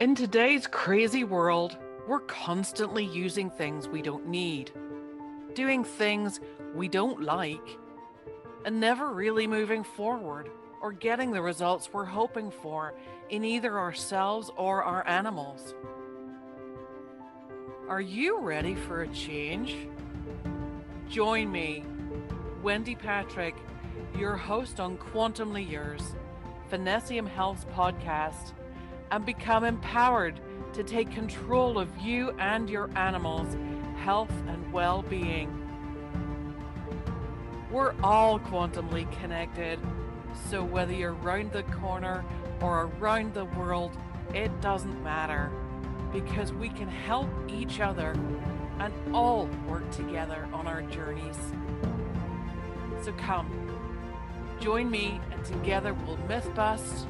In today's crazy world, we're constantly using things we don't need, doing things we don't like, and never really moving forward or getting the results we're hoping for in either ourselves or our animals. Are you ready for a change? Join me, Wendie Patrick, your host on Quantumly Yours, Finnessiam Health's podcast, and become empowered to take control of you and your animals' health and well-being. We're all quantumly connected, so whether you're round the corner or around the world, it doesn't matter, because we can help each other and all work together on our journeys. So come, join me, and together we'll myth bust,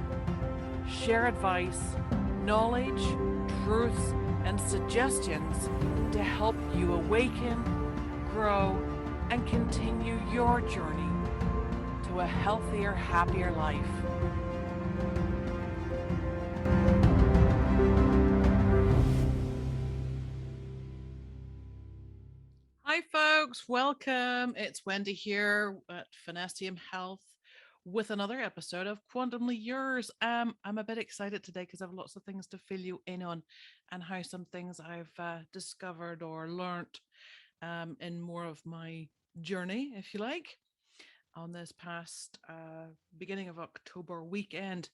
share advice, knowledge, truths, and suggestions to help you awaken, grow, and continue your journey to a healthier, happier life. Hi folks, welcome. It's Wendie here at Finnessiam Health with another episode of Quantumly Yours. I'm a bit excited today because I have lots of things to fill you in on and how some things I've discovered or learnt in more of my journey, if you like, on this past beginning of October weekend.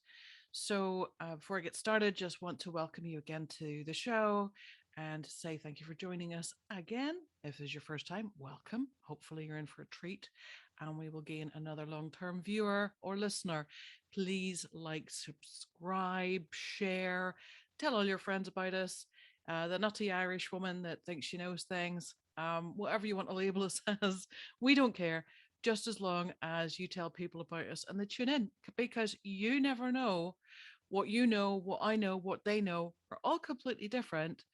So before I get started, just want to welcome you again to the show and say thank you for joining us again. If this is your first time, welcome. Hopefully you're in for a treat and we will gain another long-term viewer or listener. Please like, subscribe, share, tell all your friends about us. The nutty Irish woman that thinks she knows things, whatever you want to label us as, we don't care, just as long as you tell people about us and they tune in, because you never know what you know, what I know, what they know are all completely different.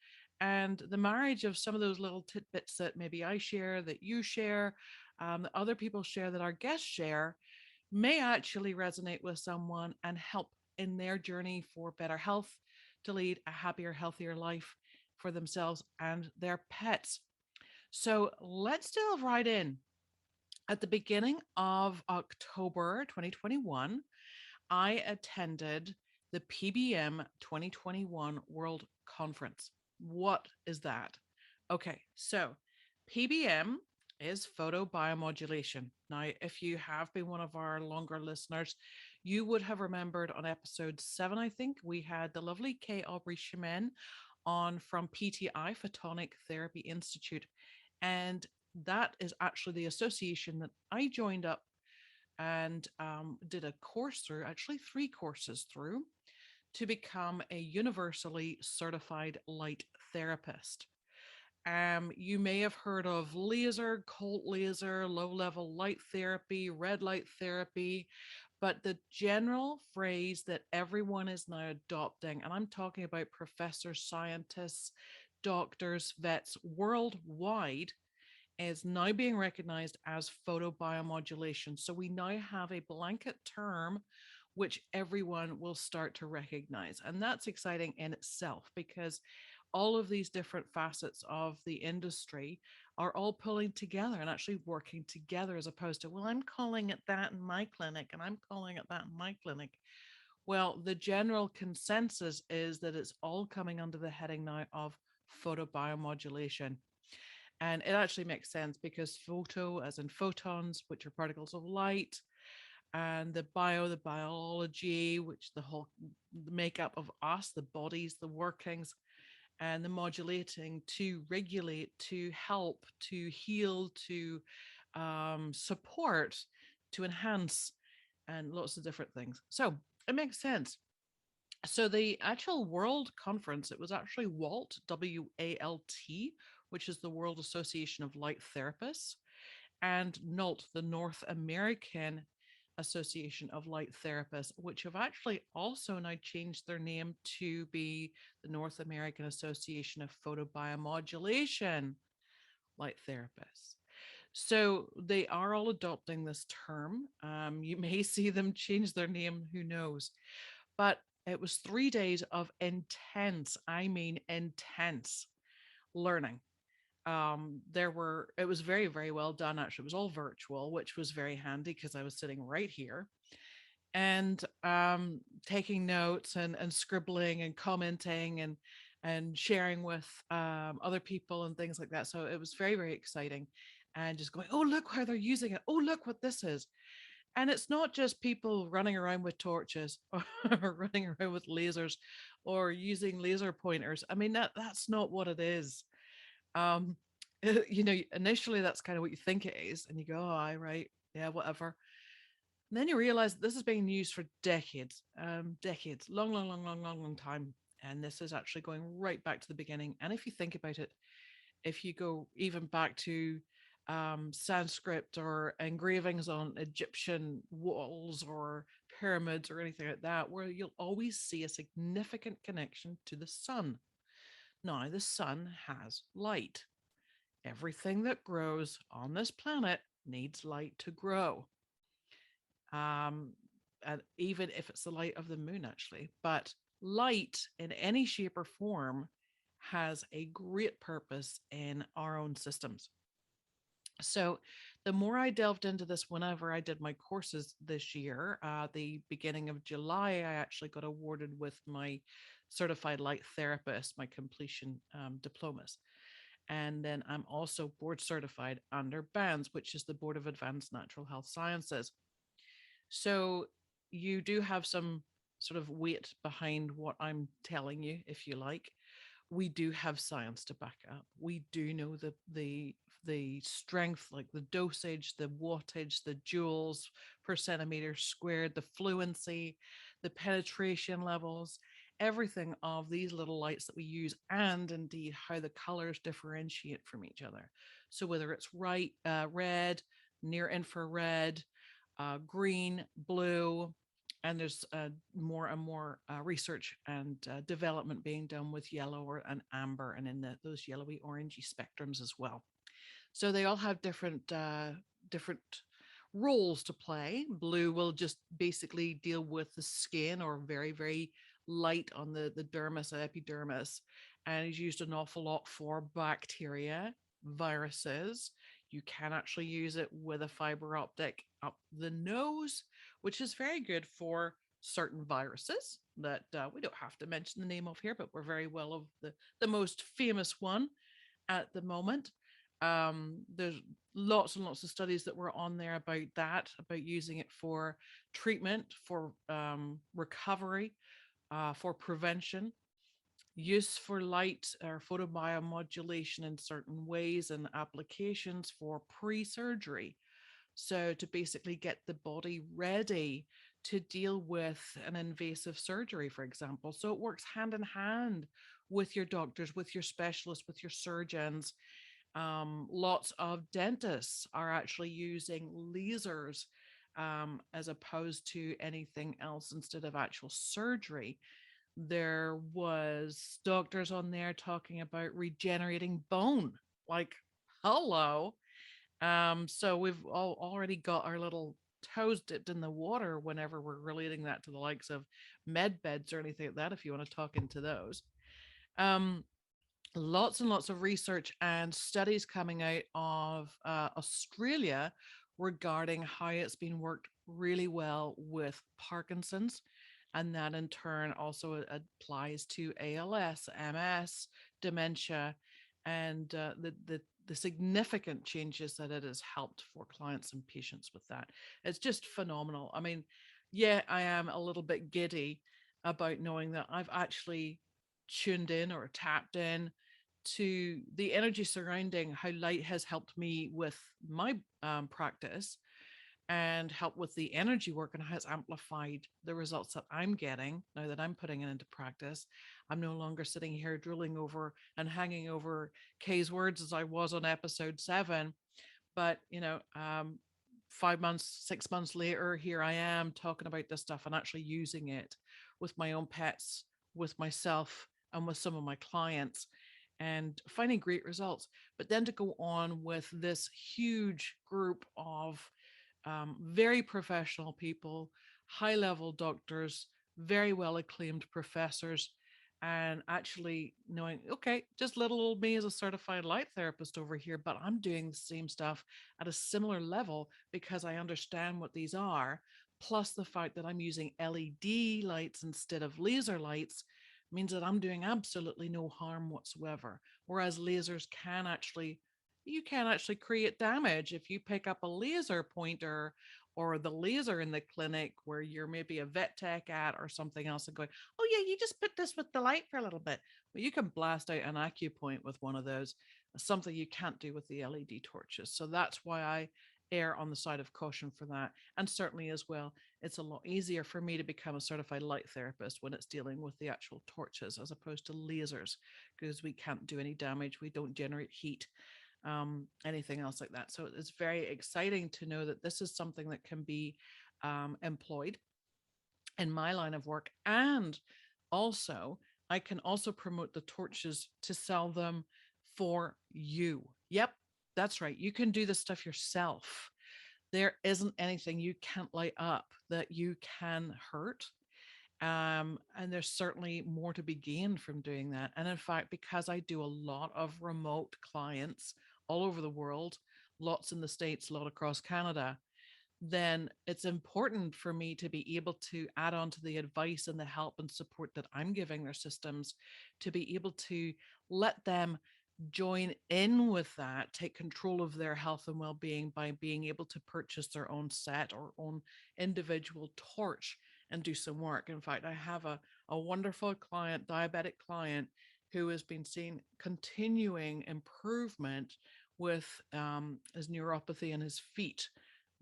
And the marriage of some of those little tidbits that maybe I share, that you share, that other people share, that our guests share, may actually resonate with someone and help in their journey for better health, to lead a happier, healthier life for themselves and their pets. So let's delve right in. At the beginning of October 2021, I attended the PBM 2021 World Conference. What is that? Okay, so PBM is photobiomodulation. Now, if you have been one of our longer listeners, you would have remembered on episode 7, I think, we had the lovely Kay Aubrey Chemin on from PTI, Photonic Therapy Institute. And that is actually the association that I joined up and did a course through, actually 3 courses through, to become a universally certified light therapist. You may have heard of laser, cold laser, low-level light therapy, red light therapy, but the general phrase that everyone is now adopting, and I'm talking about professors, scientists, doctors, vets worldwide, is now being recognized as photobiomodulation. So we now have a blanket term which everyone will start to recognize. And that's exciting in itself, because all of these different facets of the industry are all pulling together and actually working together, as opposed to, well, I'm calling it that in my clinic and I'm calling it that in my clinic. Well, the general consensus is that it's all coming under the heading now of photobiomodulation. And it actually makes sense, because photo, as in photons, which are particles of light, and the biology, which the whole makeup of us, the bodies, the workings, and the modulating to regulate, to help, to heal, to support, to enhance, and lots of different things. So it makes sense. So the actual world conference, it was actually WALT, W-A-L-T, which is the World Association of Light Therapists, and NOLT, the North American Association of Light Therapists, which have actually also now changed their name to be the North American Association of Photobiomodulation Light Therapists. So they are all adopting this term. You may see them change their name, who knows? But it was 3 days of intense, I mean, intense learning. It was very, very well done. Actually, it was all virtual, which was very handy because I was sitting right here and taking notes and scribbling and commenting and sharing with other people and things like that. So it was very, very exciting. And just going, oh, look how they're using it. Oh, look what this is. And it's not just people running around with torches or running around with lasers or using laser pointers. I mean, that's not what it is. Um, initially that's kind of what you think it is, and you go, oh, I right, yeah, whatever. And then you realize that this is being used for decades, decades, long, long, long, long, long, long time. And this is actually going right back to the beginning. And if you think about it, if you go even back to Sanskrit or engravings on Egyptian walls or pyramids or anything like that, where you'll always see a significant connection to the sun. Now, the sun has light. Everything that grows on this planet needs light to grow. Um, and even if it's the light of the moon, actually. But light in any shape or form has a great purpose in our own systems. So the more I delved into this whenever I did my courses this year, the beginning of July, I actually got awarded with my certified light therapist, my completion diplomas. And then I'm also board certified under BANS, which is the Board of Advanced Natural Health Sciences. So you do have some sort of weight behind what I'm telling you, if you like. We do have science to back up. We do know the strength, like the dosage, the wattage, the joules per centimeter squared, the fluency, the penetration levels, everything of these little lights that we use, and indeed how the colors differentiate from each other. So whether it's red, near infrared, green, blue, and there's more and more research and development being done with yellow and amber and in those yellowy orangey spectrums as well. So they all have different roles to play. Blue will just basically deal with the skin or very, very light on the dermis, epidermis, and is used an awful lot for bacteria, viruses. You can actually use it with a fiber optic up the nose, which is very good for certain viruses that we don't have to mention the name of here, but we're very well of the most famous one at the moment. There's lots and lots of studies that were on there about that, about using it for treatment, for recovery, for prevention, use for light or photobiomodulation in certain ways and applications for pre-surgery. So to basically get the body ready to deal with an invasive surgery, for example. So it works hand in hand with your doctors, with your specialists, with your surgeons. Lots of dentists are actually using lasers as opposed to anything else instead of actual surgery. There was doctors on there talking about regenerating bone. Like, hello. So we've all already got our little toes dipped in the water whenever we're relating that to the likes of med beds or anything like that, if you want to talk into those. Um, Lots and lots of research and studies coming out of Australia regarding how it's been worked really well with Parkinson's. And that in turn also applies to ALS, MS, dementia, and the significant changes that it has helped for clients and patients with that. It's just phenomenal. I mean, yeah, I am a little bit giddy about knowing that I've actually tuned in or tapped in to the energy surrounding how light has helped me with my practice and helped with the energy work and has amplified the results that I'm getting now that I'm putting it into practice. I'm no longer sitting here drooling over and hanging over Kay's words as I was on episode 7. But, 5 months, 6 months later, here I am talking about this stuff and actually using it with my own pets, with myself, and with some of my clients and finding great results. But then to go on with this huge group of very professional people, high level doctors, very well acclaimed professors, and actually knowing, okay, just little old me as a certified light therapist over here, but I'm doing the same stuff at a similar level because I understand what these are. Plus, the fact that I'm using LED lights instead of laser lights means that I'm doing absolutely no harm whatsoever. Whereas lasers can actually, you can actually create damage if you pick up a laser pointer or the laser in the clinic where you're maybe a vet tech at or something else and going, oh yeah, you just put this with the light for a little bit. Well, you can blast out an acupoint with one of those, something you can't do with the LED torches. So that's why I err on the side of caution for that. And certainly as well, it's a lot easier for me to become a certified light therapist when it's dealing with the actual torches as opposed to lasers, because we can't do any damage. We don't generate heat, anything else like that. So it's very exciting to know that this is something that can be employed in my line of work. And also, I can also promote the torches to sell them for you. Yep, that's right. You can do this stuff yourself. There isn't anything you can't light up that you can hurt. And there's certainly more to be gained from doing that. And in fact, because I do a lot of remote clients all over the world, lots in the States, a lot across Canada, then it's important for me to be able to add on to the advice and the help and support that I'm giving their systems to be able to let them join in with that, take control of their health and well-being by being able to purchase their own set or own individual torch and do some work. In fact, I have a wonderful client, diabetic client, who has been seeing continuing improvement with his neuropathy in his feet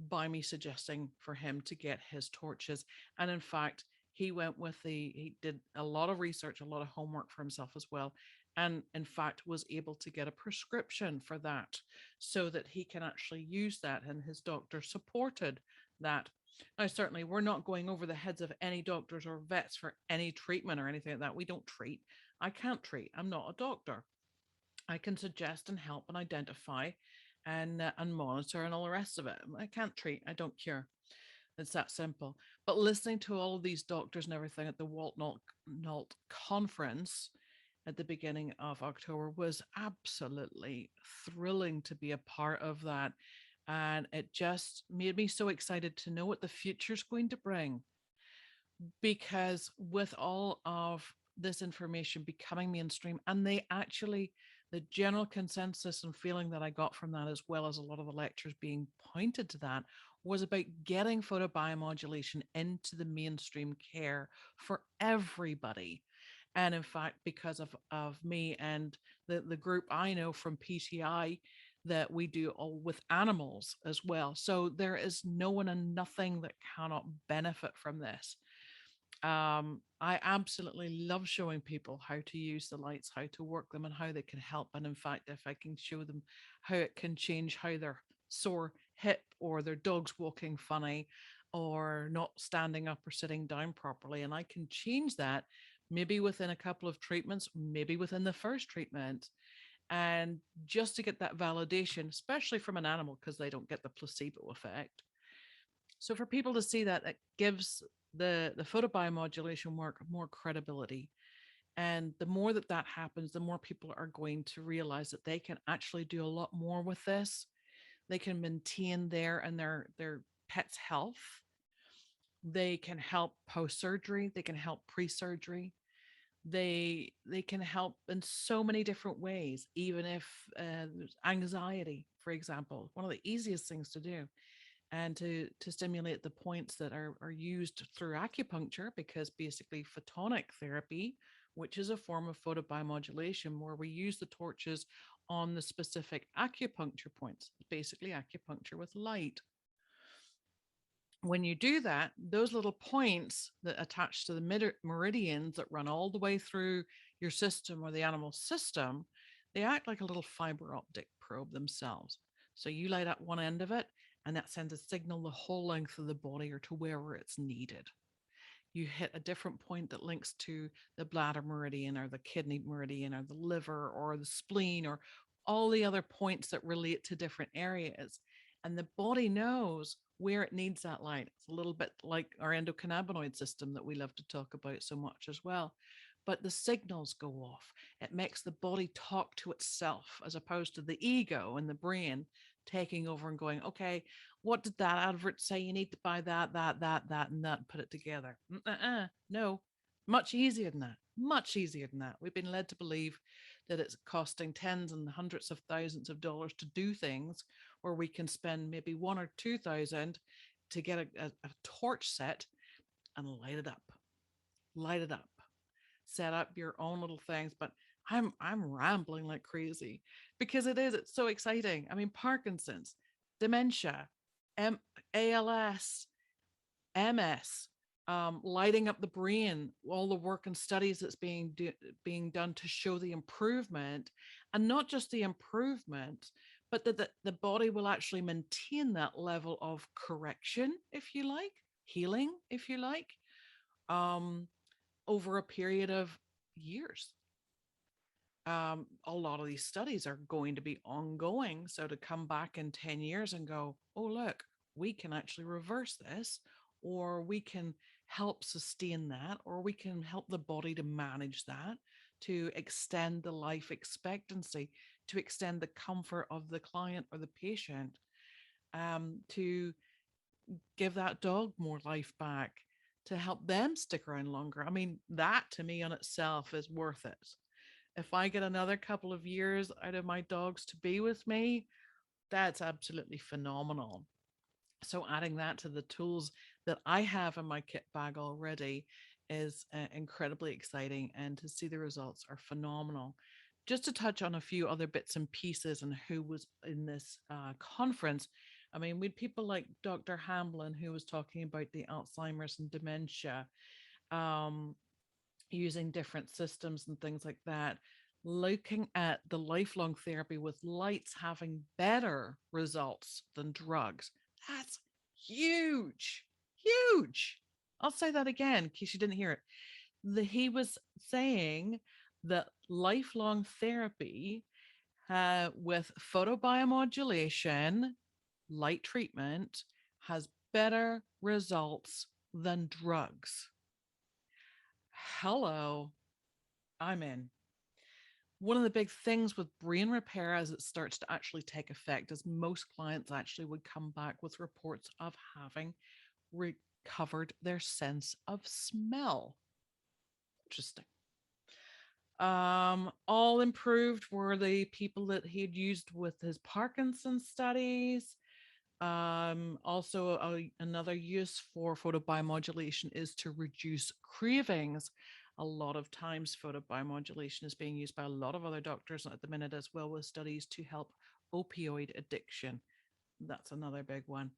by me suggesting for him to get his torches. And in fact, he did a lot of research, a lot of homework for himself as well. And in fact, was able to get a prescription for that so that he can actually use that. And his doctor supported that. Now, certainly, we're not going over the heads of any doctors or vets for any treatment or anything like that. We don't treat. I can't treat. I'm not a doctor. I can suggest and help and identify and monitor and all the rest of it. I can't treat, I don't cure. It's that simple. But listening to all of these doctors and everything at the Walt conference at the beginning of October was absolutely thrilling to be a part of that. And it just made me so excited to know what the future's going to bring, because with all of this information becoming mainstream, and the general consensus and feeling that I got from that, as well as a lot of the lectures being pointed to that, was about getting photobiomodulation into the mainstream care for everybody. And in fact, because of me and the group I know from PTI, that we do all with animals as well. So there is no one and nothing that cannot benefit from this. I absolutely love showing people how to use the lights, how to work them, and how they can help. And in fact, if I can show them how it can change how their sore hip or their dog's walking funny or not standing up or sitting down properly, and I can change that maybe within a couple of treatments, maybe within the first treatment, and just to get that validation, especially from an animal, because they don't get the placebo effect. So for people to see that, it gives the photobiomodulation work more credibility. And the more that that happens, the more people are going to realize that they can actually do a lot more with this. They can maintain their pet's health. They can help post surgery. They can help pre surgery. They can help in so many different ways. Even if there's anxiety, for example, one of the easiest things to do, and to stimulate the points that are used through acupuncture, because basically photonic therapy, which is a form of photobiomodulation where we use the torches on the specific acupuncture points, basically acupuncture with light. When you do that, those little points that attach to the meridians that run all the way through your system or the animal system, they act like a little fiber optic probe themselves. So you light up one end of it, and that sends a signal the whole length of the body or to wherever it's needed. You hit a different point that links to the bladder meridian or the kidney meridian or the liver or the spleen or all the other points that relate to different areas. And the body knows where it needs that light. It's a little bit like our endocannabinoid system that we love to talk about so much as well. But the signals go off. It makes the body talk to itself as opposed to the ego and the brain taking over and going, okay, what did that advert say? You need to buy that, and that, and put it together. No, much easier than that. Much easier than that. We've been led to believe that it's costing tens and hundreds of thousands of dollars to do things, where we can spend maybe 1 or 2 thousand to get a torch set and light it up. Light it up. Set up your own little things. But I'm rambling like crazy because it's so exciting. I mean, Parkinson's, dementia, M- ALS, MS, lighting up the brain, all the work and studies that's being done to show the improvement, and not just the improvement, but that the body will actually maintain that level of correction, if you like, healing, if you like, um, over a period of years. A lot of these studies are going to be ongoing. So to come back in 10 years and go, oh, look, we can actually reverse this, or we can help sustain that, or we can help the body to manage that, to extend the life expectancy, to extend the comfort of the client or the patient, to give that dog more life back, to help them stick around longer. I mean, that to me on itself is worth it. If I get another couple of years out of my dogs to be with me, that's absolutely phenomenal. So adding that to the tools that I have in my kit bag already is incredibly exciting, and to see the results are phenomenal. Just to touch on a few other bits and pieces and who was in this conference. I mean, we had people like Dr. Hamblin, who was talking about the Alzheimer's and dementia, um, using different systems and things like that, looking at the lifelong therapy with lights having better results than drugs. That's huge, huge. I'll say that again in case you didn't hear it. He was saying that lifelong therapy with photobiomodulation, light treatment, has better results than drugs. Hello, I'm in. One of the big things with brain repair as it starts to actually take effect is most clients actually would come back with reports of having recovered their sense of smell. Interesting. All improved were the people that he'd used with his Parkinson studies. Also, another use for photobiomodulation is to reduce cravings. A lot of times, photobiomodulation is being used by a lot of other doctors at the minute as well, with studies to help opioid addiction. That's another big one.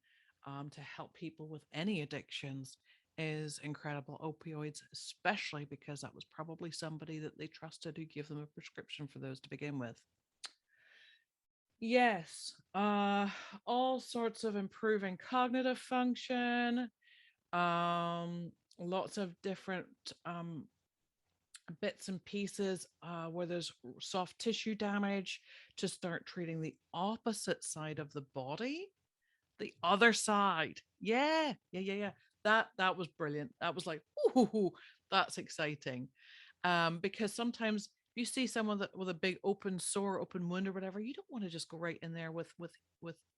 To help people with any addictions is incredible. Opioids, especially because that was probably somebody that they trusted who gave them a prescription for those to begin with. Yes, all sorts of improving cognitive function, lots of different bits and pieces where there's soft tissue damage, to start treating the opposite side of the body, the other side. Yeah. That was brilliant. That was like, ooh, that's exciting. Because sometimes you see someone that with a big open sore, open wound or whatever, you don't want to just go right in there with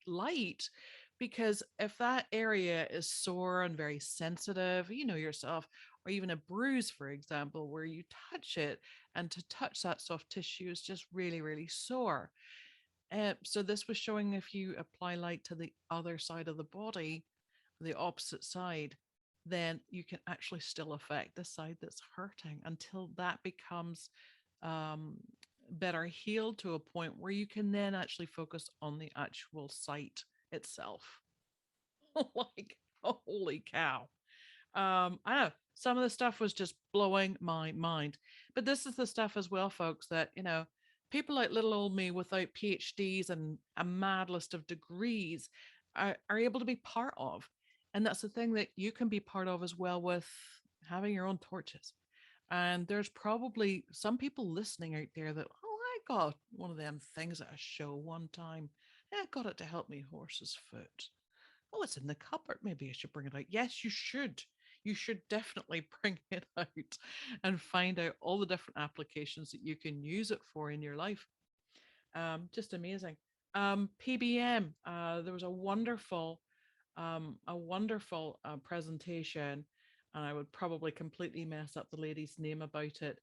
light, because if that area is sore and very sensitive, you know yourself, or even a bruise, for example, where you touch it, and to touch that soft tissue is just really, really sore. So this was showing if you apply light to the other side of the body, the opposite side, then you can actually still affect the side that's hurting until that becomes um, better healed to a point where you can then actually focus on the actual site itself. Like, holy cow. I know some of the stuff was just blowing my mind, but this is the stuff as well, folks, that, people like little old me without PhDs and a mad list of degrees are able to be part of. And that's the thing that you can be part of as well, with having your own torches. And there's probably some people listening out there that, oh, I got one of them things at a show one time. I got it to help me horse's foot. Oh, it's in the cupboard. Maybe I should bring it out. Yes, you should. You should definitely bring it out and find out all the different applications that you can use it for in your life. Just amazing. PBM. There was a wonderful presentation, and I would probably completely mess up the lady's name about it,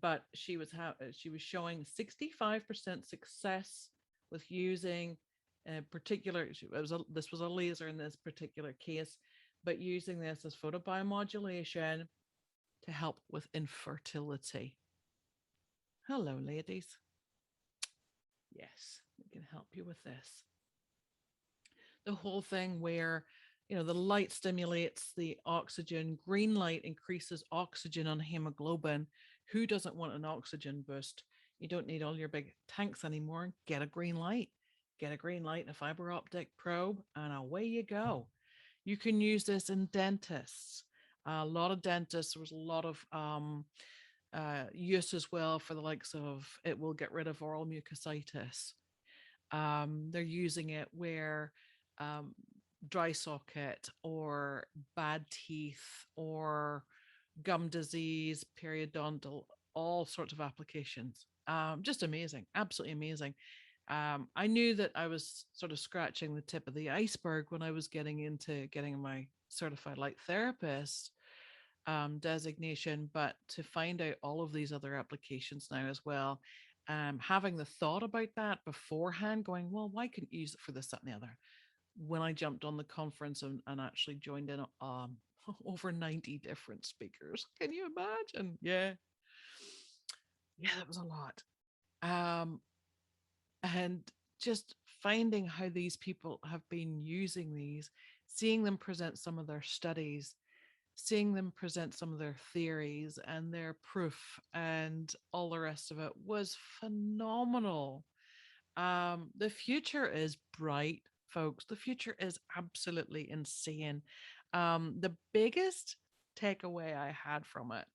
but she was showing 65% success with using a particular. This was a laser in this particular case, but using this as photobiomodulation to help with infertility. Hello, ladies. Yes, we can help you with this. The whole thing where, the light stimulates the oxygen, green light increases oxygen on hemoglobin. Who doesn't want an oxygen boost? You don't need all your big tanks anymore. Get a green light. Get a green light, a fiber optic probe, and away you go. You can use this in dentists. A lot of dentists, there was a lot of use as well for the likes of it will get rid of oral mucositis. They're using it where um, dry socket or bad teeth or gum disease, periodontal, all sorts of applications. Just amazing, absolutely amazing. I knew that I was sort of scratching the tip of the iceberg when I was getting into getting my certified light therapist designation, but to find out all of these other applications now as well, having the thought about that beforehand, going, well, why couldn't you use it for this, that, and the other? When I jumped on the conference and actually joined in over 90 different speakers. Can you imagine? Yeah. Yeah, that was a lot. Um, and just finding how these people have been using these, seeing them present some of their studies, seeing them present some of their theories and their proof and all the rest of it was phenomenal. The future is bright, folks. The future is absolutely insane. The biggest takeaway I had from it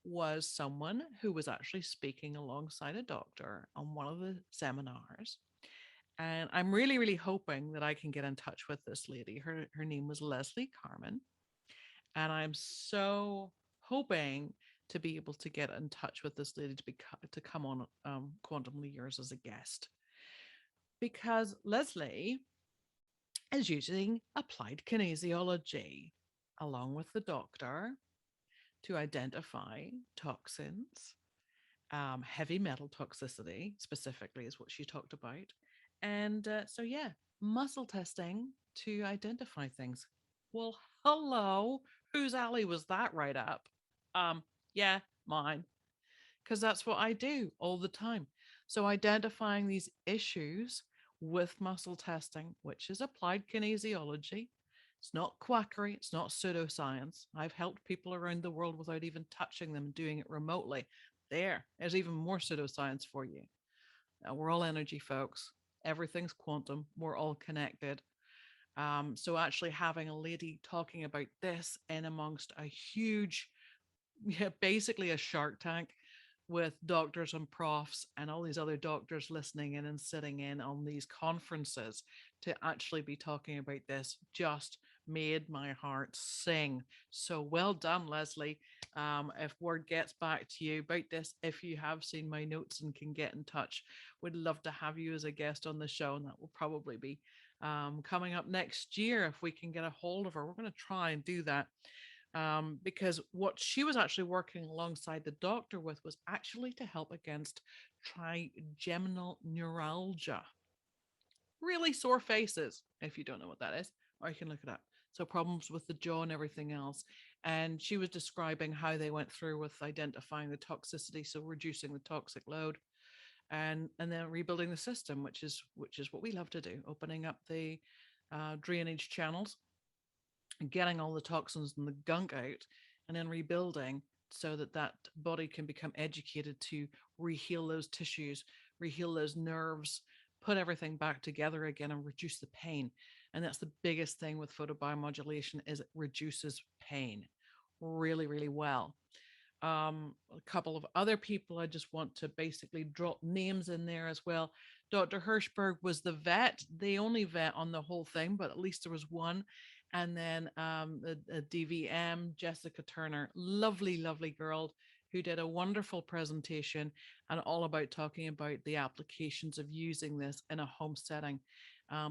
was someone who was actually speaking alongside a doctor on one of the seminars. And I'm really, really hoping that I can get in touch with this lady. Her name was Leslie Carmen. And I'm so hoping to be able to get in touch with this lady to come on Quantumly Yours as a guest, because Leslie is using applied kinesiology along with the doctor to identify toxins, heavy metal toxicity specifically is what she talked about. And so, yeah, muscle testing to identify things. Well, hello, whose alley was that right up? Um, yeah, mine, because that's what I do all the time. So identifying these issues with muscle testing, which is applied kinesiology. It's not quackery, it's not pseudoscience. I've helped people around the world without even touching them, doing it remotely. There's even more pseudoscience for you. We're all energy, folks. Everything's quantum. We're all connected. So actually having a lady talking about this in amongst a huge, yeah, basically a Shark Tank with doctors and profs and all these other doctors listening in and sitting in on these conferences to actually be talking about this just made my heart sing. So well done, Leslie. If word gets back to you about this, if you have seen my notes and can get in touch, would love to have you as a guest on the show. And that will probably be coming up next year if we can get a hold of her. We're going to try and do that. Because what she was actually working alongside the doctor with was actually to help against trigeminal neuralgia. Really sore faces, if you don't know what that is, or you can look it up. So problems with the jaw and everything else. And she was describing how they went through with identifying the toxicity, so reducing the toxic load, and then rebuilding the system, which is what we love to do, opening up the drainage channels, getting all the toxins and the gunk out, and then rebuilding so that that body can become educated to reheal those tissues, reheal those nerves, put everything back together again and reduce the pain. And that's the biggest thing with photobiomodulation is it reduces pain really, really well. A couple of other people I just want to basically drop names in there as well. Dr. Hirschberg was the vet, the only vet on the whole thing, but at least there was one. And then a DVM, Jessica Turner, lovely, lovely girl who did a wonderful presentation and all about talking about the applications of using this in a home setting.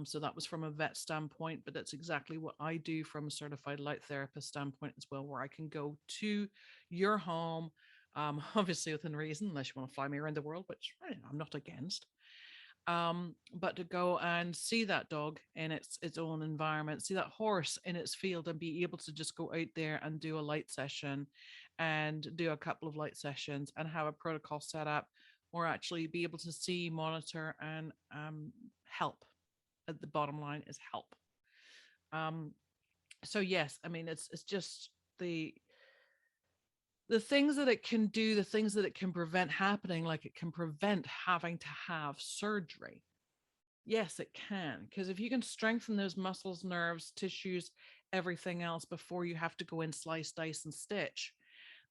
So that was from a vet standpoint, but that's exactly what I do from a certified light therapist standpoint as well, where I can go to your home, obviously within reason, unless you want to fly me around the world, which I'm not against. But to go and see that dog in its own environment, see that horse in its field, and be able to just go out there and do a light session, and do a couple of light sessions, and have a protocol set up, or actually be able to see, monitor, and help. At the bottom line is help. Um, so yes, I mean it's just the the things that it can do, the things that it can prevent happening, like it can prevent having to have surgery. Yes, it can. Because if you can strengthen those muscles, nerves, tissues, everything else before you have to go in, slice, dice, and stitch,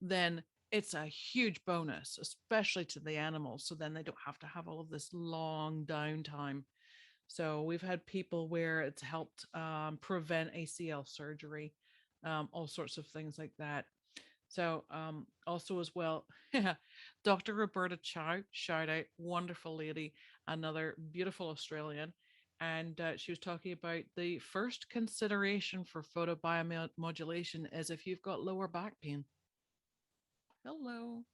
then it's a huge bonus, especially to the animals. So then they don't have to have all of this long downtime. So we've had people where it's helped prevent ACL surgery, all sorts of things like that. So also as well, Dr. Roberta Chow, shout out, wonderful lady, another beautiful Australian. And she was talking about the first consideration for photobiomodulation is if you've got lower back pain. Hello.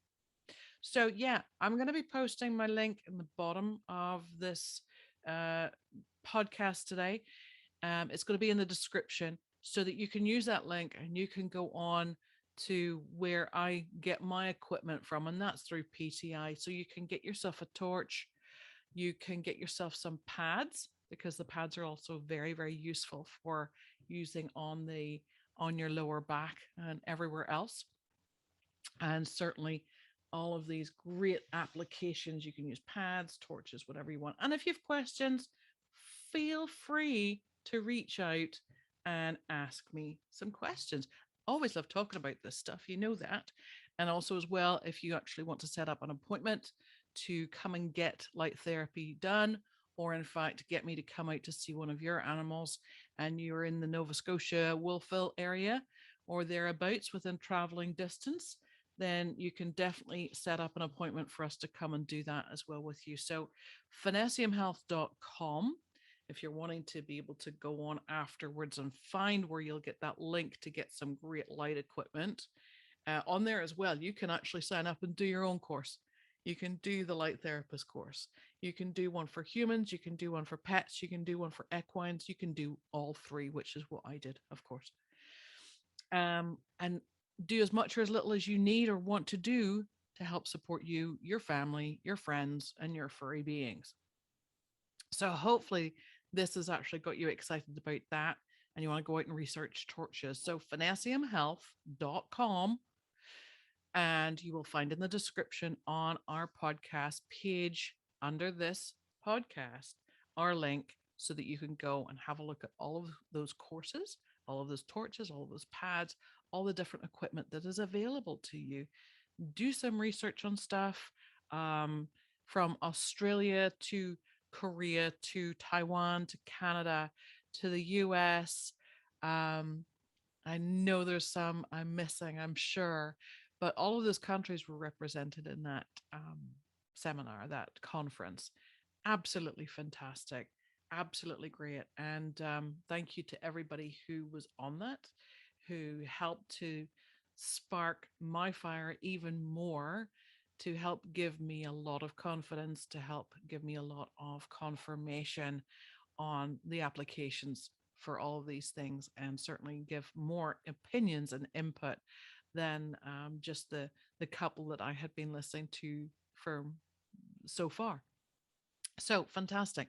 So yeah, I'm going to be posting my link in the bottom of this uh, podcast today. It's going to be in the description so that you can use that link and you can go on to where I get my equipment from, and that's through PTI. So you can get yourself a torch, you can get yourself some pads because the pads are also very, very useful for using on your lower back and everywhere else. And certainly all of these great applications. You can use pads, torches, whatever you want. And if you have questions, feel free to reach out and ask me some questions. Always love talking about this stuff, you know that. And also, as well, if you actually want to set up an appointment to come and get light therapy done, or in fact, get me to come out to see one of your animals, and you're in the Nova Scotia Wolfville area or thereabouts within traveling distance, then you can definitely set up an appointment for us to come and do that as well with you. So, finnessiamhealth.com, if you're wanting to be able to go on afterwards and find where you'll get that link to get some great light equipment. On there as well, you can actually sign up and do your own course. You can do the light therapist course. You can do one for humans. You can do one for pets. You can do one for equines. You can do all three, which is what I did, of course. And do as much or as little as you need or want to do to help support you, your family, your friends, and your furry beings. So hopefully this has actually got you excited about that and you want to go out and research torches. So finnessiamhealth.com, and you will find in the description on our podcast page under this podcast our link so that you can go and have a look at all of those courses, all of those torches, all of those pads, all the different equipment that is available to you. Do some research on stuff, from Australia to Korea to Taiwan to Canada to the US. Um, I know there's some I'm missing, I'm sure, but all of those countries were represented in that seminar, that conference. Absolutely fantastic, absolutely great. And thank you to everybody who was on that, who helped to spark my fire even more, to help give me a lot of confidence, to help give me a lot of confirmation on the applications for all of these things, and certainly give more opinions and input than just the couple that I had been listening to for so far. So fantastic.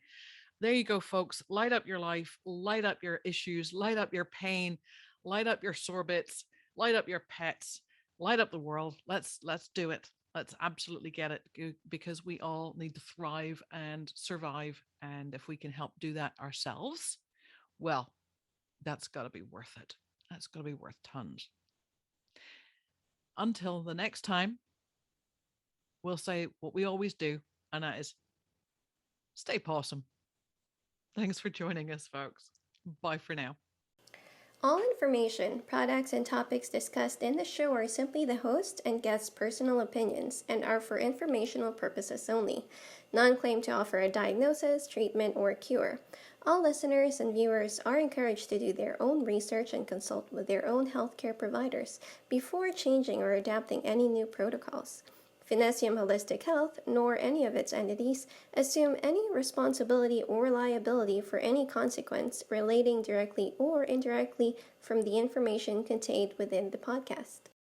There you go, folks. Light up your life, light up your issues, light up your pain, light up your sorbets, light up your pets, light up the world. Let's do it. Let's absolutely get it, because we all need to thrive and survive. And if we can help do that ourselves, well, that's got to be worth it. That's got to be worth tons. Until the next time, we'll say what we always do, and that is stay possum. Thanks for joining us, folks. Bye for now. All information, products, and topics discussed in the show are simply the host and guest's personal opinions and are for informational purposes only. None claim to offer a diagnosis, treatment, or cure. All listeners and viewers are encouraged to do their own research and consult with their own healthcare providers before changing or adapting any new protocols. Finnessiam Holistic Health, nor any of its entities, assume any responsibility or liability for any consequence relating directly or indirectly from the information contained within the podcast.